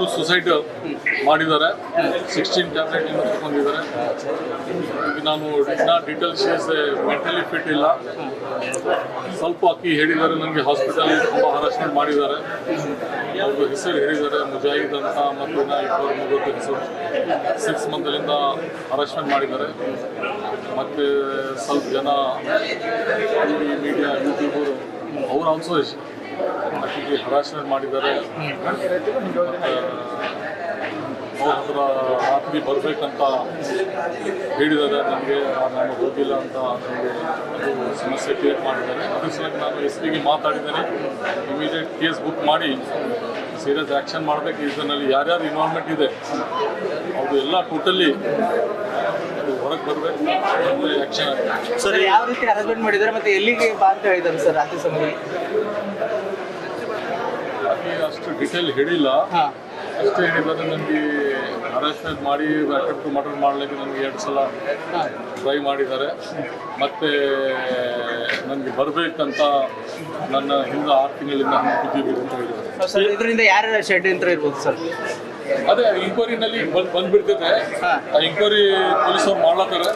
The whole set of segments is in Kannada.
ಟು ಸುಸೈಡ್ ಮಾಡಿದ್ದಾರೆ. 16 ಟ್ಯಾಬ್ಲೆಟ್ ಇನ್ನೂ ತಗೊಂಡಿದ್ದಾರೆ. ಈಗ ನಾನು ಡೀಟೇಲ್ಸ್ ಮೆಂಟಲಿ ಫಿಟ್ ಇಲ್ಲ. ಸ್ವಲ್ಪ ಅಕ್ಕಿ ಹೇಳಿದ್ದಾರೆ ನನಗೆ. ಹಾಸ್ಪಿಟಲ್ ತುಂಬ ಹರಾಸ್ಮೆಂಟ್ ಮಾಡಿದ್ದಾರೆ. ಅವ್ರದ್ದು ಹೆಸರು ಹೇಳಿದ್ದಾರೆ ಮುಜಾಹಿದ್ ಅಂತ, ಮತ್ತು ಇಬ್ಬರು ಮಗುದು ಹೆಸರು 6 ಮಂತ್ಲಿಂದ ಹರಾಸ್ಮೆಂಟ್ ಮಾಡಿದ್ದಾರೆ. ಮತ್ತು ಸ್ವಲ್ಪ ಜನ ಟಿವಿ ಮೀಡಿಯಾ ಯೂಟ್ಯೂಬರು ಅವರು ಆಲ್ಸೋ ಅಕ್ಕಿಗೆ ಹರಾಸ್ಮೆಂಟ್ ಮಾಡಿದ್ದಾರೆ. ಅವ್ರ ಹತ್ರ ರಾತ್ರಿ ಬರಬೇಕಂತ ಹೇಳಿದ್ದಾರೆ. ನನಗೆ ನಾನು ಹೋಗಿಲ್ಲ ಅಂತ ನನಗೆ ಅದು ಸಮಸ್ಯೆ ಕ್ರಿಯೇಟ್ ಮಾಡಿದ್ದಾರೆ. ಅದ್ರ ಸಲುವಾಗಿ ನಾನು SP ಗೆ ಮಾತಾಡಿದ್ದೇನೆ. ಇಮಿಡಿಯೇಟ್ ಕೇಸ್ ಬುಕ್ ಮಾಡಿ ಸೀರಿಯಸ್ ಆ್ಯಕ್ಷನ್ ಮಾಡಬೇಕು. ಇದರಲ್ಲಿ ಯಾರ್ಯಾರು ಇನ್ವಾಲ್ವ್ಮೆಂಟ್ ಇದೆ ಅದು ಎಲ್ಲ ಟೋಟಲಿ ಹೊರಗೆ ಬರಬೇಕು, ಆ್ಯಕ್ಷನ್ ಆಗುತ್ತೆ. ಸರ್ ಯಾವ ರೀತಿ ಹರಾಸ್ಮೆಂಟ್ ಮಾಡಿದ್ದಾರೆ ಮತ್ತು ಎಲ್ಲಿಗೆ ಬಾ ಅಂತ ಹೇಳಿದ್ದಾರೆ ಸರ್ ರಾತ್ರಿ ಸಮಯ? ಅಷ್ಟು ಡೀಟೇಲ್ ಹೇಳಿಲ್ಲ. ಅಷ್ಟೇ ಹೇಳಿದ್ದಾರೆ ನನಗೆ ಹರಾಸ್ಮೆಂಟ್ ಮಾಡಿ ಅಟೆಂಪ್ಟ್ ಮರ್ಡರ್ ಮಾಡಲಿಕ್ಕೆ ನನಗೆ 2 ಸಲ ಟ್ರೈ ಮಾಡಿದ್ದಾರೆ. ಮತ್ತು ನನಗೆ ಬರಬೇಕಂತ ನನ್ನ ಹಿಂದೆ 6 ತಿಂಗಳಿಂದ ಕೂತಿದ್ದೀವಿ ಅಂತ ಹೇಳಿದ್ದಾರೆ. ಸರ್ ಇದರಿಂದ ಯಾರು ಷಡ್ಯಂತ್ರ ಇರ್ಬೋದು ಸರ್? ಅದೇ ಎಂಕ್ವೈರಿನಲ್ಲಿ ಬಂದ್ಬಿಡ್ತೈತೆ. ಆ ಎಂಕ್ವೈರಿ ಪೊಲೀಸವ್ರು ಮಾಡ್ಲತ್ತಾರೆ.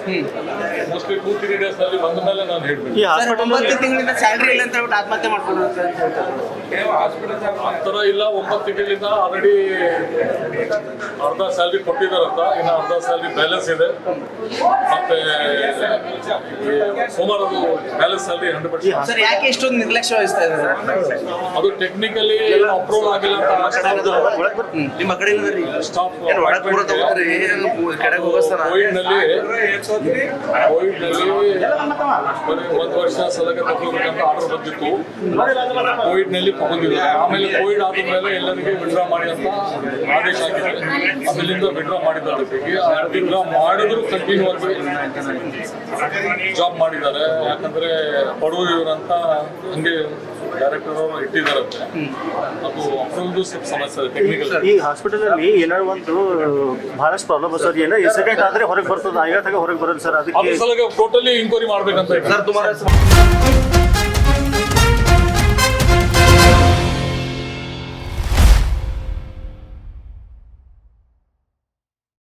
ಮೋಸ್ಟ್ಲಿ 2-3 ಡೇಸ್ನಲ್ಲಿ ಬಂದ ಮೇಲೆ ನಾನು ಹೇಳ್ಬಿಡ್ತೀನಿ. 9 ತಿಂಗಳಿಂದ ಸ್ಯಾಲ್ರಿ ಇಲ್ಲ ಅಂತ ಹೇಳ್ಬಿಟ್ಟು ಆತ್ಮಹತ್ಯೆ ಮಾಡ್ಕೊಂಡು ಆ ಥರ ಇಲ್ಲ. 9 ತಿಂಗಳಿಂದ ಆಲ್ರೆಡಿ ಅರ್ಧ ಸ್ಯಾಲ್ರಿ ಕೊಟ್ಟಿದ್ದಾರಂತ, ಇನ್ನು ಅರ್ಧ ಸ್ಯಾಲ್ರಿ ಬ್ಯಾಲೆನ್ಸ್ ಇದೆ. ಮತ್ತೆ ಸೋಮವಾರದು ಬ್ಯಾಲೆನ್ಸ್ ಸ್ಯಾಲ್ರಿ 100%. ಸರ್ ಯಾಕೆ ಇಷ್ಟೊಂದು ನಿರ್ಲಕ್ಷ್ಯ ವಹಿಸ್ತಾ ಇದ್ದಾರೆ? ಅದು ಟೆಕ್ನಿಕಲಿ ಅಪ್ರೂವಲ್ ಆಗಿಲ್ಲ ಅಂತ ನಿಮ್ಮ ಕಡೆ ಸ್ಟಾಫ್ ಕೋವಿಡ್ನಲ್ಲಿ ಬರೀ 1 ವರ್ಷ ಸಲಗ ತಗೋಬೇಕಂತ ಆರ್ಡರ್ ಬಂದಿತ್ತು. ಕೋವಿಡ್ನಲ್ಲಿ ತಗೊಂಡಿದ್ದಾರೆ. ಆಮೇಲೆ ಕೋವಿಡ್ ಆದ ಮೇಲೆ ಎಲ್ಲರಿಗೆ ವಿಡ್ರಾ ಮಾಡಿ ಅಂತ ಆದೇಶ ಆಗಿದೆ. ಅದರಿಂದ ವಿಡ್ರಾ ಮಾಡಿದ್ದಾರೆ. ವಿಡ್ರಾ ಮಾಡಿದ್ರು ಕಂಟಿನ್ಯೂ ಆಗಿ ಜಾಬ್ ಮಾಡಿದ್ದಾರೆ. ಯಾಕಂದ್ರೆ ಬಡವರು ಇವರಂತ ಹಂಗೆ ಡೈರೆಕ್ಟರ್ ಅವರು ಇಟ್ಟಿದ್ದಾರಂತೆ. ಅದು ಅಪ್ರೂವಲ್ದು ಸ್ವಲ್ಪ ಸಮಸ್ಯೆ ಇದೆ ಟೆಕ್ನಿಕಲ್. ಈ ಹಾಸ್ಪಿಟಲ್ ಅಲ್ಲಿ ಏನಾದ್ರು ಒಂದು ಬಹಳಷ್ಟು ಪ್ರಾಬ್ಲಮ್ ಸರ್. ಏನೋ ಇನ್ಸಿಡೆಂಟ್ ಆದ್ರೆ ಹೊರಗೆ ಬರ್ತದೆ, ಹೊರಗೆ ಬರೋದು ಸರ್. ಅದಕ್ಕೆ ಟೋಟಲಿ ಇನ್ಕ್ವೈರಿ ಮಾಡ್ಬೇಕಂತ.